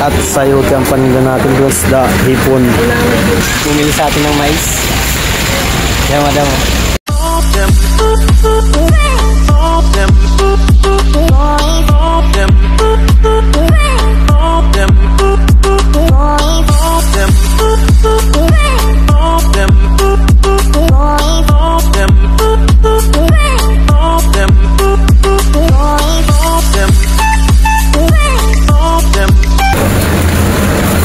at sayote ang paninda natin doon sa hipon. Bumili sa atin ng mais. Yan, madam.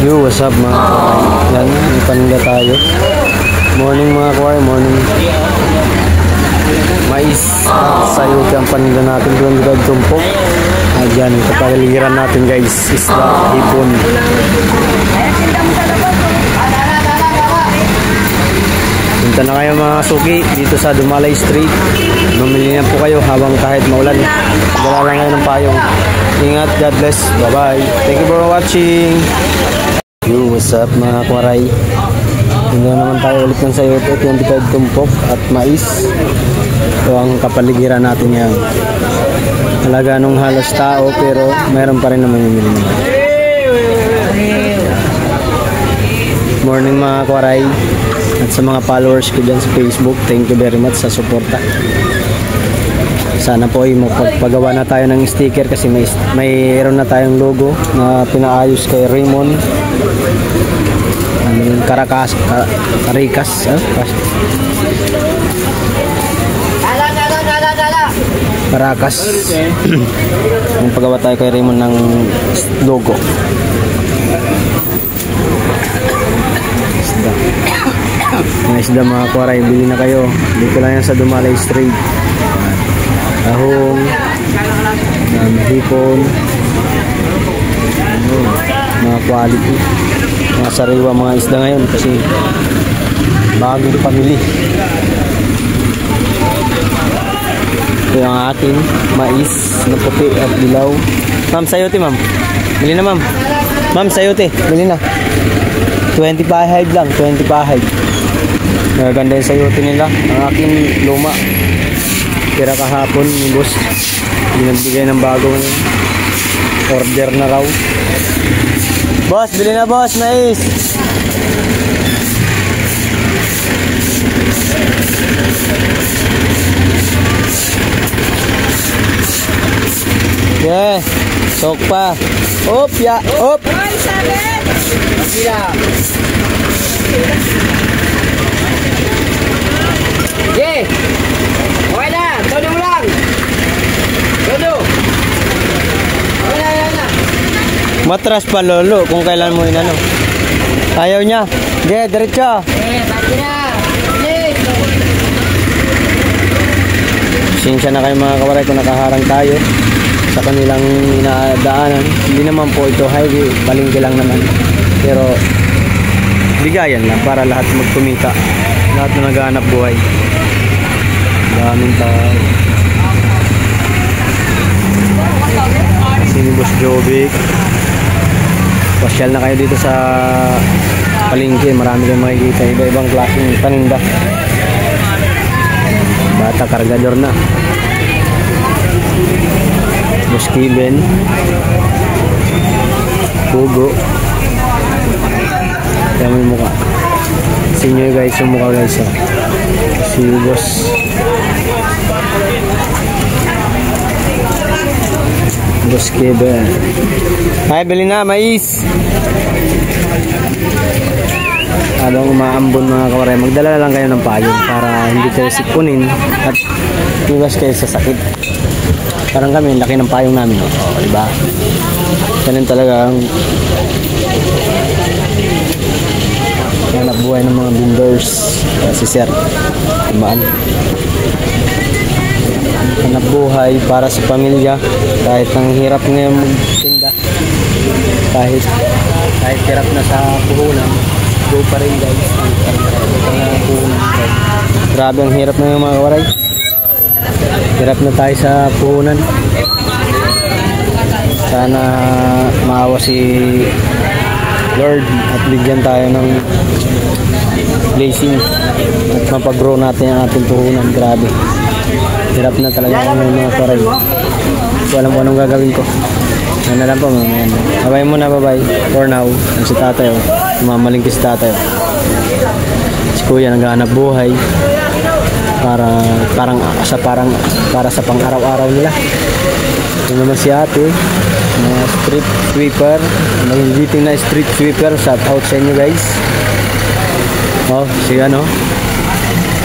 Yo, what's up mga kawaray? Yan, may paninda tayo. Morning mga kawaray, morning. Mais at sayote ang paninda natin doon sa tumpok. Ayan, kapaligiran natin guys, isda, hipon. Punta na kayo mga suki dito sa Dumalay Street. Mamili na po kayo habang kahit maulan. Dala lang kayo ng payong. Ingat, God bless, bye bye. Thank you for watching. Yo, what's up mga kawaray? Hindi naman tayo ulit ng sayote, 25 tumpok at mais. Ito ang kapaligiran natin yan. Talaga nung halos tao pero mayroon pa rin na mamimili naman. Morning mga kawaray. At sa mga followers ko dyan sa Facebook, thank you very much sa suporta. Sana po ay magpagawa na tayo ng sticker kasi mayroon na tayong logo na pinaayos kay Raymond. Caracas. Caracas. Ang paggawa tayo kay Raymond ng logo. Mga isda mga kawaray, bili na kayo. Dito lang yan sa Dumalay Street. Tahong, hipon, mga quality, mga sariwa mga isda ngayon kasi bagong pamili. Ito yung ating mais na puti at dilaw. Ma'am, sayote ma'am. Bili na ma'am. Ma'am, sayote. Bili na. 20 pahid lang. 20 pahid. Maganda yung sayote nila. Ang aking luma. Kira kahapon yung boss. Binagbigay ng bagong order na raw. Boss, bili na boss. Mais. Yeah, sok pa. Op, ya, op. Yeah. Okay na, todo mo lang. Todo. Okay na. Matras pa lolo kung kailan mo inano. Ayaw niya. Yeah, diretso. Pati na. Sinsya na kayo mga kawaray kung nakaharang tayo sa kanilang inadaanan. Hindi naman po ito highway, palengke lang naman. Pero bigayan lang para lahat magkumita. Lahat na naghahanap buhay. Daming tao. Sini Boss Jovic. Pasyal na kayo dito sa palengke. Marami kayong makikita. Iba-ibang klaseng paninda. Bata kargador na. Boss Kevin, Pugo. Kaya may mukha. Sinyo guys yung mukha guys. Si Boss Kevin. Ay, bili na mais. Habang umaambon mga kawaray, magdala lang kayo ng payong para hindi kayo sipunin at iwas kayo sa sakit. Parang kami, laki ng payong namin, diba? Ganun talaga ang hanap buhay ng mga vendors. Si Sir, dimaan? Hanap buhay para sa pamilya, kahit ang hirap ngayon magtinda, kahit hirap na sa puhunan, go pa rin guys. Grabe ang hirap na yung mga kawaray. Hirap na tayo sa puhunan. Sana maawa si Lord at bigyan tayo ng blessing at mapag-grow natin ang ating puhunan. Grabe. Hirap na talaga yung mga kawaray. So alam ko anong gagawin ko. Yan na lang po mamaya. Babay muna, babay. For now. Yung si tatay, oh. Mamalingki si tatay, oh. Si kuya naghahanap buhay. Para sa pang-araw-araw nila. Ito naman si ate. Mga street sweeper. Nag-greeting na street sweeper. Shout out sa inyo, guys. Oh, si ano.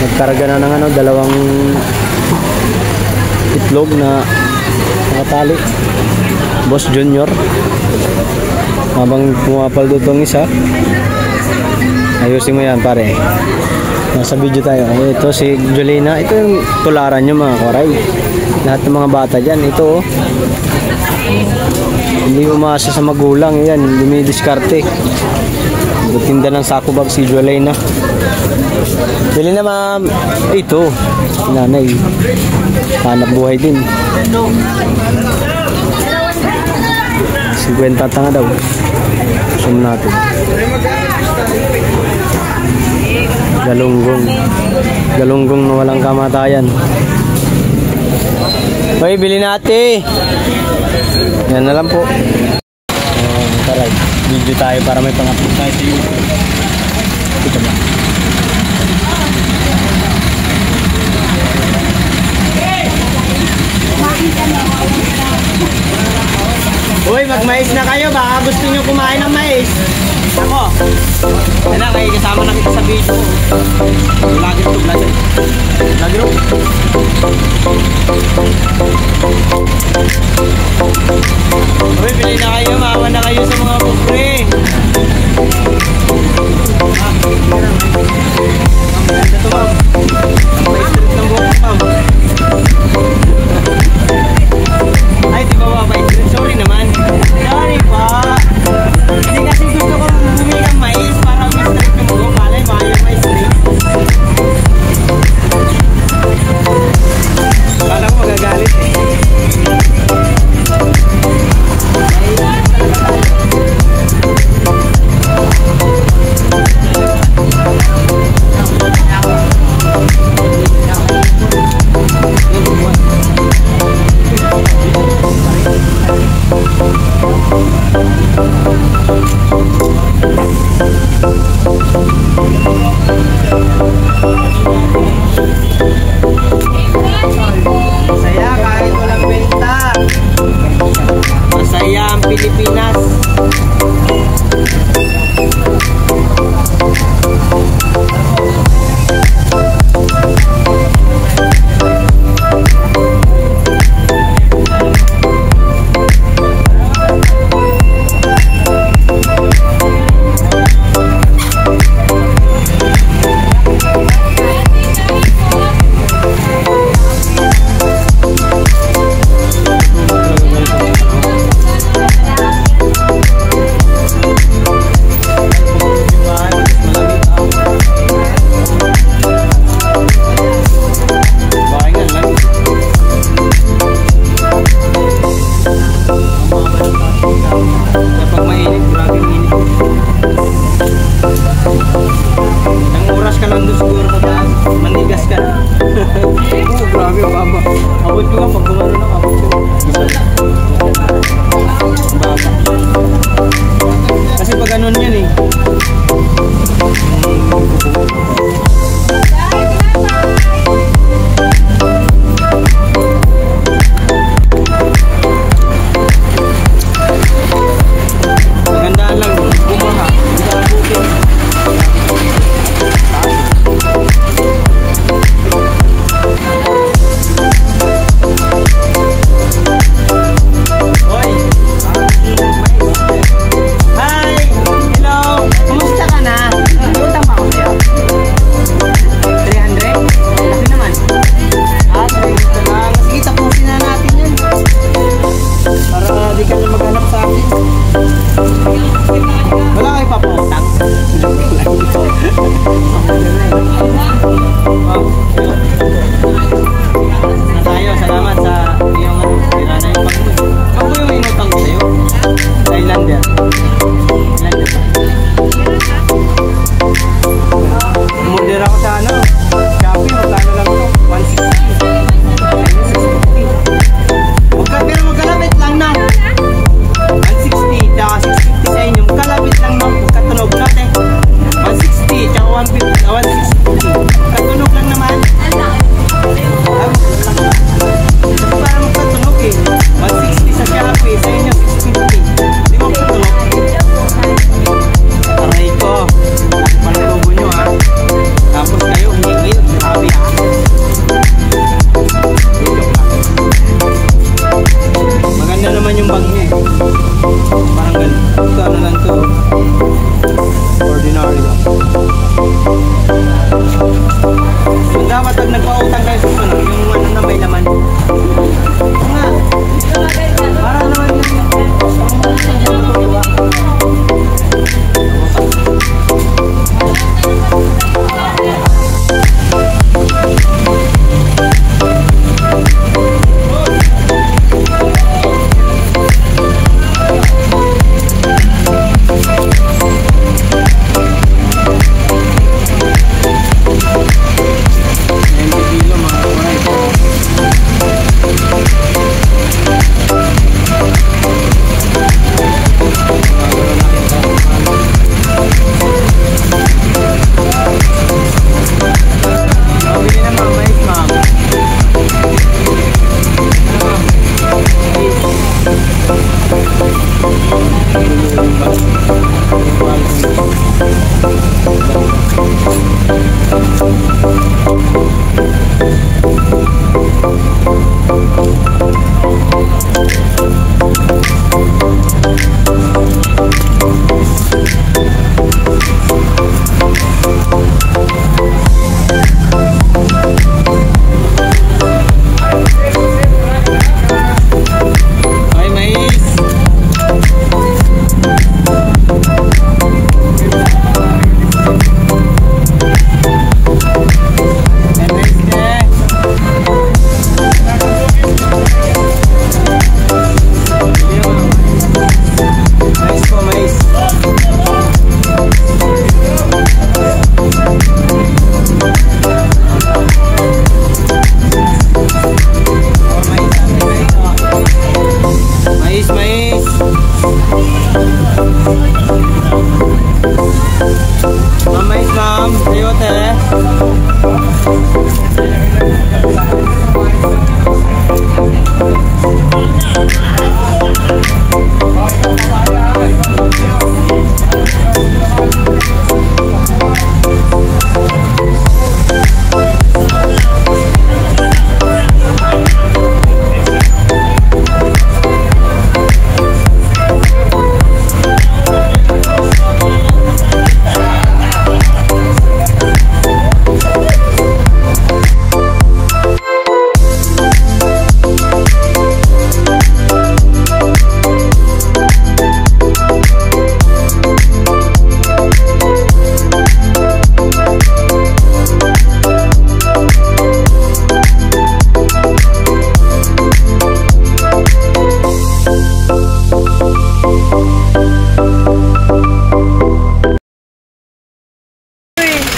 Nagkarga na ng ano, dalawang itlog na nakatali. Boss Junior. Habang pumapaldo itong isa, ayusin mo yan, pare. Nasa video tayo. Ito si Jolina. Ito yung tularan nyo, mga koray. Lahat ng mga bata dyan. Ito, oh. Hindi umasa sa magulang. Yan, dumidiskarte. Tinda ng sako bag si Jolina. Bili na, ma'am. Ito, nanay. Hanap buhay din. 50 tanga daw. Sum natin. Galunggong na walang kamatayan. Hoy, bili natin. Yan na lang po. Tara, video tayo para may pang-upload tayo sa YouTube. Ito ba? Uy, mag-mais na kayo. Baka gusto nyo kumain ng mais. Ako. Yan na, kayo kasama na kita sa video. Lagi ito, lagi. Lagi ito. Uy, bili na kayo. Maawa na kayo sa mga pobre. Maganda ito, ma'am. Ang pa-street ng buhok, ma'am. Ay, di ba pa-street? Sorry naman. Sorry pa. Hindi kasi gusto ko bumili ng mais para ma-street ng buhok. Malay, mahal yung pa-street. Kala ko magagalit eh. Masaya kahit walang benta. Masaya ang Pilipinas.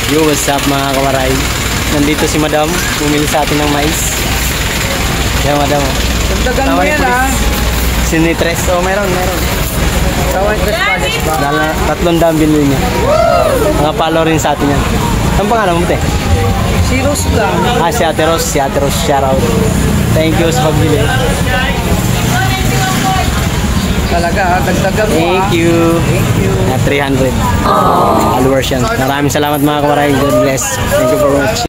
Yo, what's up mga kawaray? Nandito si Madam, bumili sa atin ng mais. Kaya Madam, Dagdagan mo yan ha. Sinitres. Oh, meron. Kawan tres pages ba? 300 binili niya. Mga follow rin sa atin yan. Ang pangalan mo, te? Si Rose lang. Si Ate Rose, shoutout. Thank you sa pagbili. Talaga ha, dagdagan mo ha. Thank you. 300 followers yan. Maraming salamat mga kawaray. God bless. Thank you for watching.